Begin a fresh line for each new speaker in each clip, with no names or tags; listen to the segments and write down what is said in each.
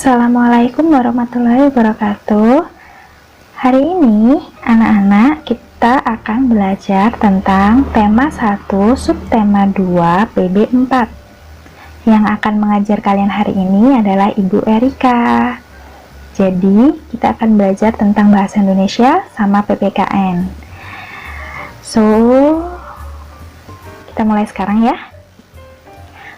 Assalamualaikum warahmatullahi wabarakatuh. Hari ini anak-anak kita akan belajar tentang tema 1 subtema 2 PB 4. Yang akan mengajar kalian hari ini adalah Ibu Erika. Jadi kita akan belajar tentang bahasa Indonesia sama PPKN. So kita mulai sekarang ya.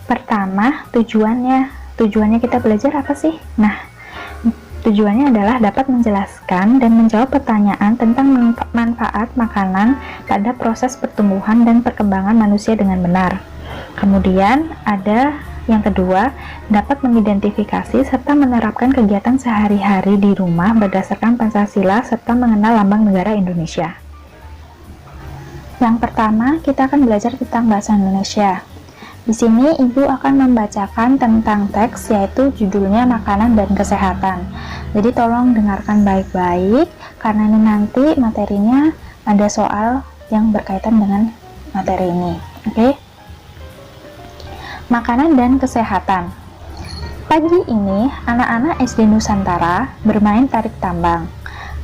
Pertama, tujuannya kita belajar apa sih? Nah, tujuannya adalah dapat menjelaskan dan menjawab pertanyaan tentang manfaat makanan pada proses pertumbuhan dan perkembangan manusia dengan benar. Kemudian ada yang kedua, dapat mengidentifikasi serta menerapkan kegiatan sehari-hari di rumah berdasarkan Pancasila serta mengenal lambang negara Indonesia. Yang pertama, kita akan belajar tentang bahasa Indonesia. Di sini Ibu akan membacakan tentang teks, yaitu judulnya Makanan dan Kesehatan. Jadi tolong dengarkan baik-baik, karena ini nanti materinya ada soal yang berkaitan dengan materi ini. Oke? Makanan dan Kesehatan. Pagi ini, anak-anak SD Nusantara bermain tarik tambang.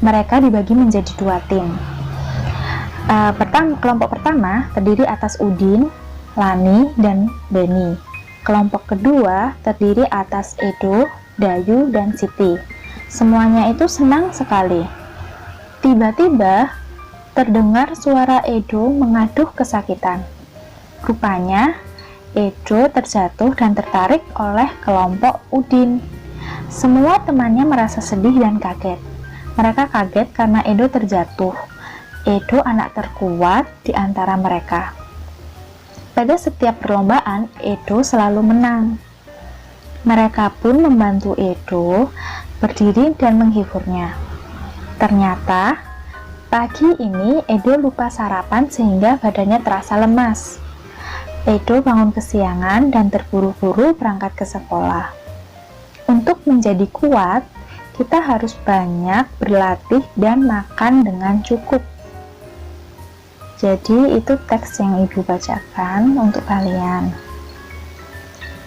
Mereka dibagi menjadi 2 tim. Kelompok pertama terdiri atas Udin, Lani, dan Beni. Kelompok kedua terdiri atas Edo, Dayu, dan Siti. Semuanya itu senang sekali. Tiba-tiba terdengar suara Edo mengaduh kesakitan. Rupanya Edo terjatuh dan tertarik oleh kelompok Udin. Semua temannya merasa sedih dan kaget. Mereka kaget karena Edo terjatuh. Edo anak terkuat di antara mereka. Pada setiap perlombaan, Edo selalu menang. Mereka pun membantu Edo berdiri dan menghiburnya. Ternyata, pagi ini Edo lupa sarapan sehingga badannya terasa lemas. Edo bangun kesiangan dan terburu-buru berangkat ke sekolah. Untuk menjadi kuat, kita harus banyak berlatih dan makan dengan cukup. Jadi itu teks yang Ibu bacakan untuk kalian.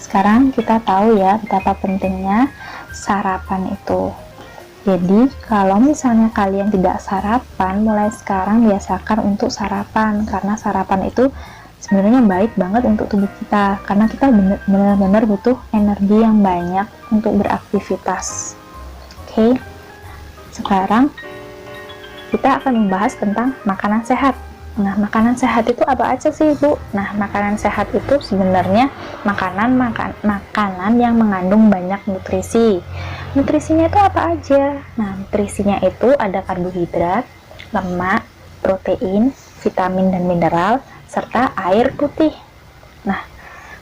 Sekarang kita tahu ya betapa pentingnya sarapan itu. Jadi kalau misalnya kalian tidak sarapan, mulai sekarang biasakan untuk sarapan, karena sarapan itu sebenarnya baik banget untuk tubuh kita, karena kita benar-benar butuh energi yang banyak untuk beraktivitas. Oke, sekarang kita akan membahas tentang makanan sehat. Nah, makanan sehat itu apa aja sih, Bu? Nah, makanan sehat itu sebenarnya makanan yang mengandung banyak nutrisi. Nutrisinya itu apa aja? Nah, nutrisinya itu ada karbohidrat, lemak, protein, vitamin dan mineral, serta air putih. Nah,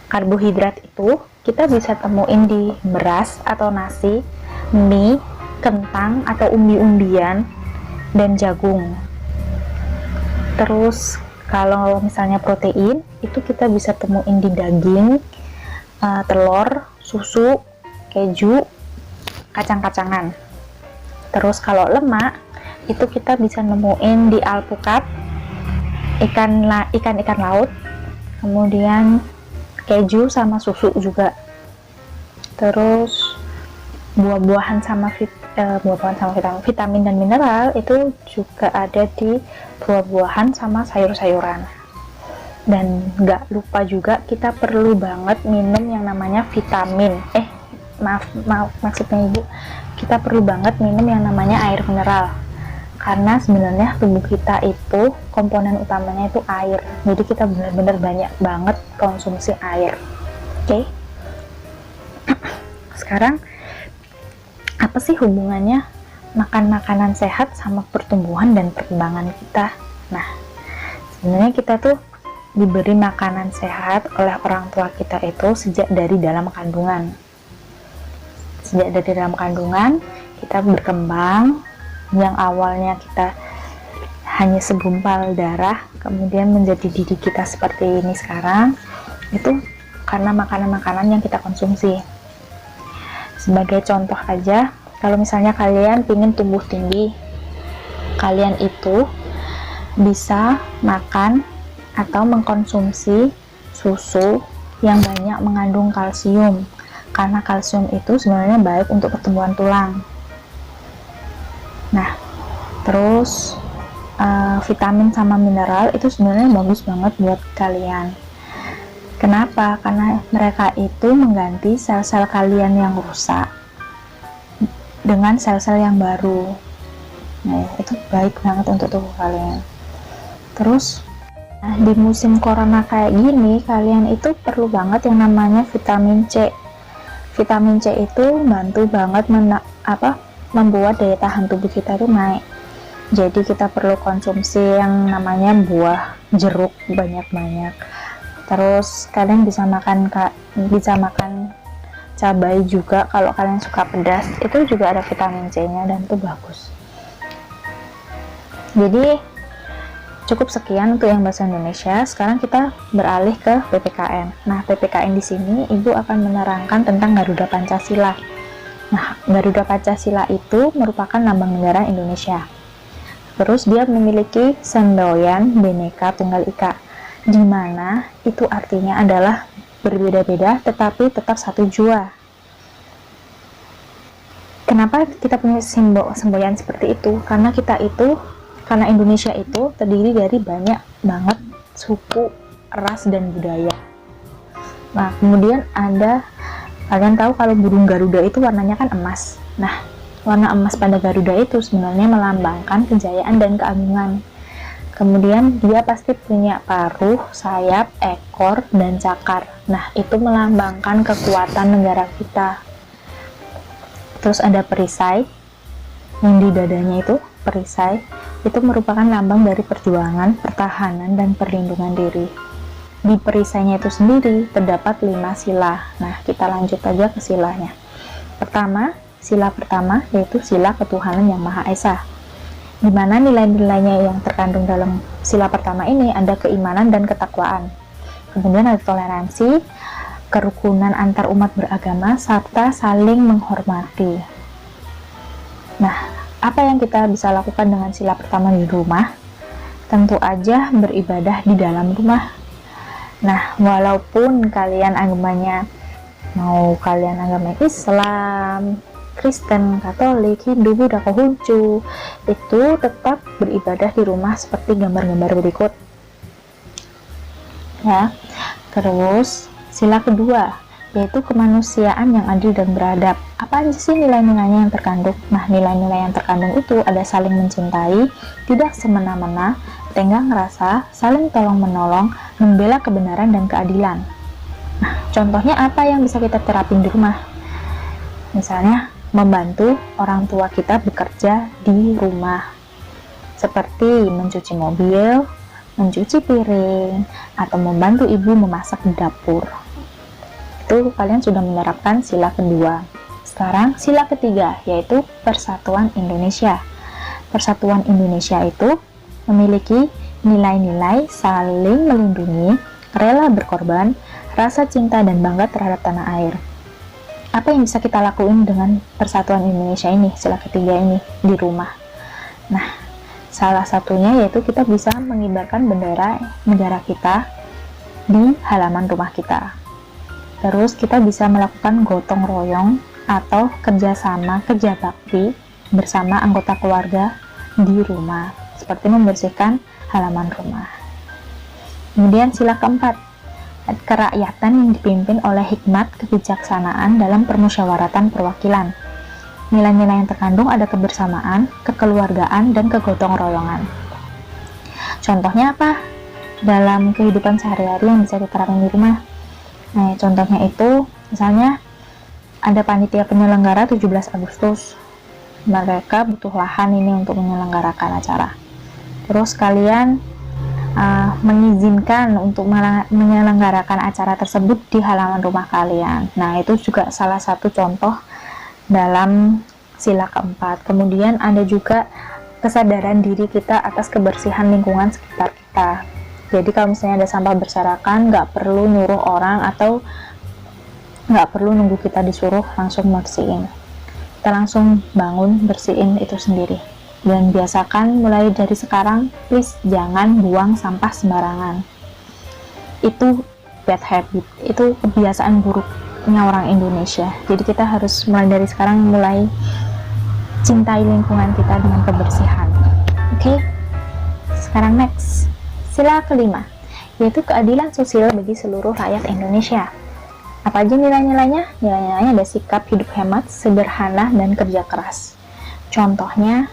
karbohidrat itu kita bisa temuin di beras atau nasi, mie, kentang atau umbi-umbian, dan jagung. Terus kalau misalnya protein itu kita bisa temuin di daging, telur, susu, keju, kacang-kacangan. Terus kalau lemak itu kita bisa nemuin di alpukat, ikan laut, kemudian keju sama susu juga. Terus buah-buahan sama vitamin dan mineral itu juga ada di buah-buahan sama sayur-sayuran. Dan nggak lupa juga kita perlu banget minum yang namanya vitamin. Maksudnya Ibu, kita perlu banget minum yang namanya air mineral. Karena sebenarnya tubuh kita itu komponen utamanya itu air. Jadi kita benar-benar banyak banget konsumsi air. Oke. Sekarang apa sih hubungannya makan makanan sehat sama pertumbuhan dan perkembangan kita? Nah, sebenarnya kita tuh diberi makanan sehat oleh orang tua kita itu sejak dari dalam kandungan. Sejak dari dalam kandungan, kita berkembang, yang awalnya kita hanya segumpal darah, kemudian menjadi diri kita seperti ini sekarang, itu karena makanan-makanan yang kita konsumsi. Sebagai contoh aja, kalau misalnya kalian ingin tumbuh tinggi, kalian itu bisa makan atau mengkonsumsi susu yang banyak mengandung kalsium. karena kalsium itu sebenarnya baik untuk pertumbuhan tulang. Nah, terus vitamin sama mineral itu sebenarnya bagus banget buat kalian. Kenapa? Karena mereka itu mengganti sel-sel kalian yang rusak dengan sel-sel yang baru. Nah, itu baik banget untuk tubuh kalian. Terus, di musim corona kayak gini, kalian itu perlu banget yang namanya vitamin C. Vitamin C itu bantu banget membuat daya tahan tubuh kita itu naik. Jadi kita perlu konsumsi yang namanya buah jeruk banyak-banyak. Terus kalian bisa makan cabai juga kalau kalian suka pedas. Itu juga ada vitamin C-nya dan itu bagus. Jadi cukup sekian untuk yang bahasa Indonesia. Sekarang kita beralih ke PPKN. Nah, PPKN di sini Ibu akan menerangkan tentang Garuda Pancasila. Nah, Garuda Pancasila itu merupakan lambang negara Indonesia. Terus dia memiliki semboyan Bhinneka Tunggal Ika, di mana itu artinya adalah berbeda-beda tetapi tetap satu jua. Kenapa kita punya semboyan seperti itu? Karena Indonesia itu terdiri dari banyak banget suku, ras, dan budaya. Nah, kemudian kalian tahu kalau burung Garuda itu warnanya kan emas. Nah, warna emas pada Garuda itu sebenarnya melambangkan kejayaan dan keagungan. Kemudian dia pasti punya paruh, sayap, ekor, dan cakar. Nah, itu melambangkan kekuatan negara kita. Terus ada perisai, yang di dadanya itu, perisai, itu merupakan lambang dari perjuangan, pertahanan, dan perlindungan diri. Di perisainya itu sendiri, terdapat 5 sila. Nah, kita lanjut aja ke silanya. Sila pertama, yaitu sila ketuhanan yang Maha Esa. Di mana nilai-nilainya yang terkandung dalam sila pertama ini ada keimanan dan ketakwaan. Kemudian ada toleransi, kerukunan antar umat beragama, serta saling menghormati. Nah, apa yang kita bisa lakukan dengan sila pertama di rumah? Tentu aja beribadah di dalam rumah. Nah, walaupun kalian agamanya, mau kalian agama Islam, Kristen, Katolik, Hindu, Buddha, Konghucu, itu tetap beribadah di rumah seperti gambar-gambar berikut. Ya. Terus sila kedua, yaitu kemanusiaan yang adil dan beradab. Apa aja sih nilai-nilainya yang terkandung? Nah, nilai-nilai yang terkandung itu ada saling mencintai, tidak semena-mena, tenggang rasa, saling tolong-menolong, membela kebenaran dan keadilan. Nah, contohnya apa yang bisa kita terapin di rumah? Misalnya, membantu orang tua kita bekerja di rumah, seperti mencuci mobil, mencuci piring, atau membantu ibu memasak di dapur. Itu kalian sudah menerapkan sila kedua. Sekarang sila ketiga, yaitu Persatuan Indonesia. Persatuan Indonesia itu memiliki nilai-nilai saling melindungi, rela berkorban, rasa cinta dan bangga terhadap tanah air. Apa yang bisa kita lakuin dengan Persatuan Indonesia ini, sila ketiga ini, di rumah? Nah, salah satunya yaitu kita bisa mengibarkan bendera negara kita di halaman rumah kita. Terus kita bisa melakukan gotong royong atau kerja bakti bersama anggota keluarga di rumah, seperti membersihkan halaman rumah. Kemudian sila keempat, kerakyatan yang dipimpin oleh hikmat kebijaksanaan dalam permusyawaratan perwakilan. Nilai-nilai yang terkandung ada kebersamaan, kekeluargaan, dan kegotong royongan. Contohnya apa? Dalam kehidupan sehari-hari yang bisa diterapkan di rumah. Nah, contohnya itu, misalnya ada panitia penyelenggara 17 Agustus. Mereka butuh lahan ini untuk menyelenggarakan acara. Terus kalian mengizinkan untuk menyelenggarakan acara tersebut di halaman rumah kalian. Nah, itu juga salah satu contoh dalam sila keempat. Kemudian ada juga kesadaran diri kita atas kebersihan lingkungan sekitar kita. Jadi kalau misalnya ada sampah berserakan, nggak perlu nyuruh orang atau nggak perlu nunggu kita disuruh langsung bersihin. Kita langsung bangun bersihin itu sendiri. Dan biasakan mulai dari sekarang, please jangan buang sampah sembarangan. Itu bad habit, itu kebiasaan buruk baiknya orang Indonesia. Jadi kita harus mulai dari sekarang cintai lingkungan kita dengan kebersihan. Oke. Sekarang next. Sila kelima, yaitu keadilan sosial bagi seluruh rakyat Indonesia. Apa aja nilai-nilainya? Nilai-nilainya ada sikap hidup hemat, sederhana, dan kerja keras. Contohnya,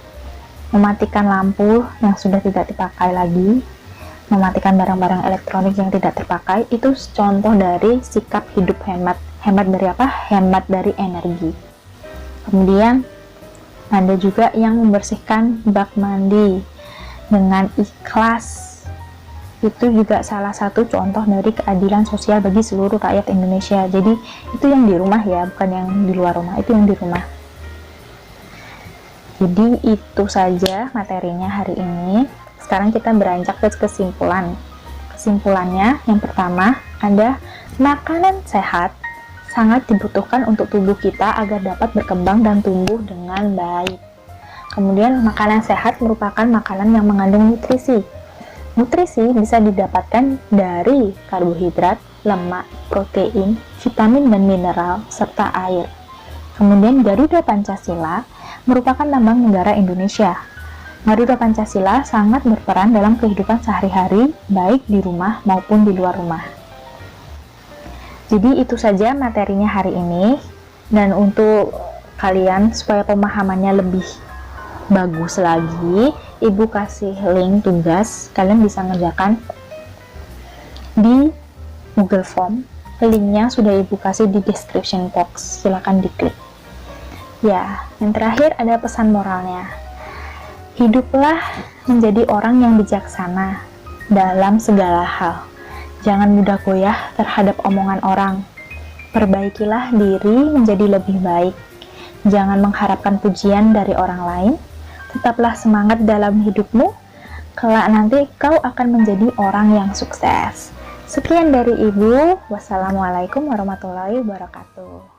mematikan lampu yang sudah tidak dipakai lagi, mematikan barang-barang elektronik yang tidak terpakai, itu contoh dari sikap hidup hemat. Hemat dari apa? Hemat dari energi. Kemudian, ada juga yang membersihkan bak mandi dengan ikhlas. Itu juga salah satu contoh dari keadilan sosial bagi seluruh rakyat Indonesia. Jadi itu yang di rumah ya, bukan yang di luar rumah, itu yang di rumah. Jadi itu saja materinya hari ini. Sekarang kita beranjak ke kesimpulan. Kesimpulannya, yang pertama, ada makanan sehat sangat dibutuhkan untuk tubuh kita agar dapat berkembang dan tumbuh dengan baik. Kemudian, makanan sehat merupakan makanan yang mengandung nutrisi. Nutrisi bisa didapatkan dari karbohidrat, lemak, protein, vitamin dan mineral, serta air. Kemudian Garuda Pancasila merupakan lambang negara Indonesia. Garuda Pancasila sangat berperan dalam kehidupan sehari-hari, baik di rumah maupun di luar rumah. Jadi itu saja materinya hari ini. Dan untuk kalian, supaya pemahamannya lebih bagus lagi, Ibu kasih link tugas, kalian bisa ngerjakan di Google Form. Linknya sudah Ibu kasih di description box, silahkan diklik. Ya, yang terakhir ada pesan moralnya. Hiduplah menjadi orang yang bijaksana dalam segala hal. Jangan mudah goyah terhadap omongan orang. Perbaikilah diri menjadi lebih baik. Jangan mengharapkan pujian dari orang lain. Tetaplah semangat dalam hidupmu, kelak nanti kau akan menjadi orang yang sukses. Sekian dari Ibu. Wassalamualaikum warahmatullahi wabarakatuh.